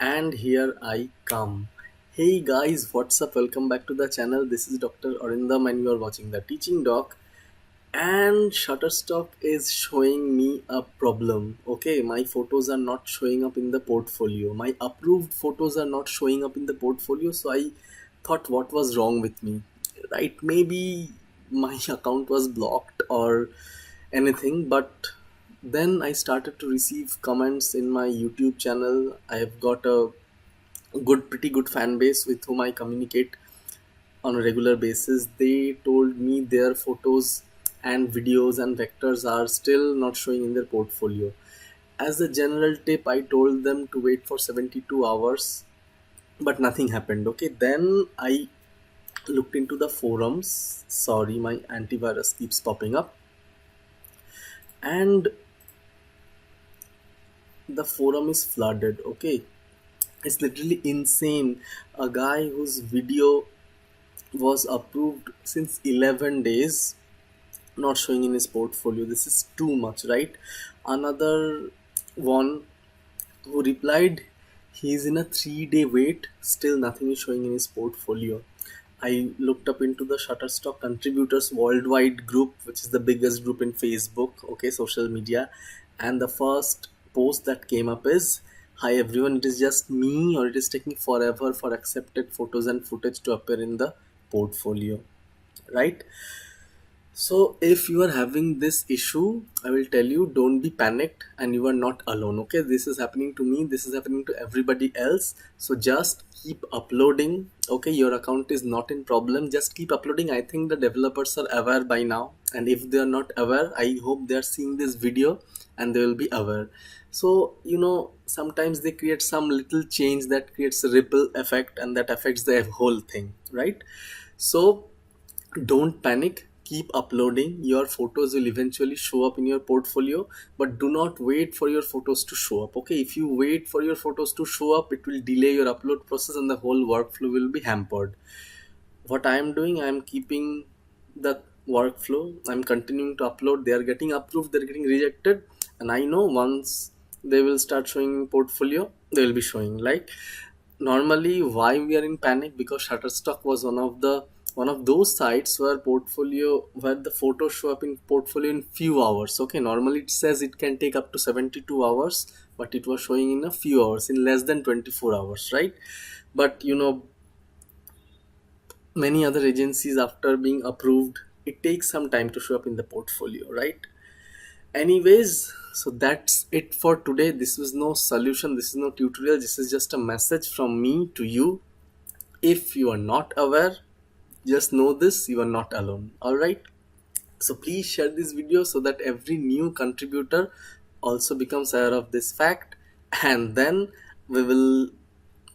And here I come. Hey guys, what's up? Welcome back to the channel. This is Dr. Arindam and you are watching the teaching doc. And Shutterstock is showing me a problem. Okay, my photos are not showing up in the portfolio. My approved photos are not showing up in the portfolio. So I thought what was wrong with me, right? Maybe my account was blocked or anything, but then I started to receive comments in my YouTube channel. I have got a pretty good fan base with whom I communicate on a regular basis. They told me their photos and videos and vectors are still not showing in their portfolio. As a general tip, I told them to wait for 72 hours, but nothing happened. Okay, then I looked into the forums. Sorry, my antivirus keeps popping up. And the forum is flooded. Okay, it's literally insane. A guy whose video was approved since 11 days not showing in his portfolio. This is too much, right? Another one who replied he's in a 3-day wait, still nothing is showing in his portfolio. I looked up into the Shutterstock contributors worldwide group, which is the biggest group in Facebook, okay, social media. And the first post that came up is, "Hi everyone, it is just me, or it is taking forever for accepted photos and footage to appear in the portfolio," right? So if you are having this issue, I will tell you, don't be panicked and you are not alone. Okay, this is happening to me, this is happening to everybody else. So just keep uploading. Okay, your account is not in problem. Just keep uploading. I think the developers are aware by now. And if they are not aware, I hope they are seeing this video and they will be aware. So, sometimes they create some little change that creates a ripple effect and that affects the whole thing, right? So don't panic, keep uploading. Your photos will eventually show up in your portfolio, but do not wait for your photos to show up. Okay, if you wait for your photos to show up, it will delay your upload process and the whole workflow will be hampered. What I am doing, I am keeping the workflow. I'm continuing to upload. They are getting approved, they're getting rejected, and I know once they will start showing in portfolio, they will be showing. Like, normally why we are in panic, because Shutterstock was one of those sites where the photos show up in portfolio in few hours. Okay, normally it says it can take up to 72 hours, but it was showing in a few hours, in less than 24 hours, right? But many other agencies, after being approved, it takes some time to show up in the portfolio, right? Anyways, so that's it for today. This was no solution, this is no tutorial, this is just a message from me to you. If you are not aware, just know this, you are not alone. All right, so please share this video so that every new contributor also becomes aware of this fact, and then we will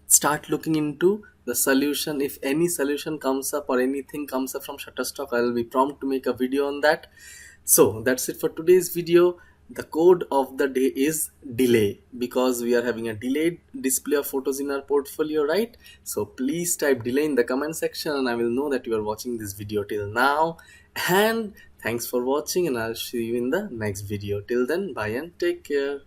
start looking into the solution. If any solution comes up or anything comes up from Shutterstock, I will be prompt to make a video on that. So that's it for today's video. The code of the day is delay, because we are having a delayed display of photos in our portfolio, right? So please type delay in the comment section and I will know that you are watching this video till now. And thanks for watching, and I'll see you in the next video. Till then, bye and take care.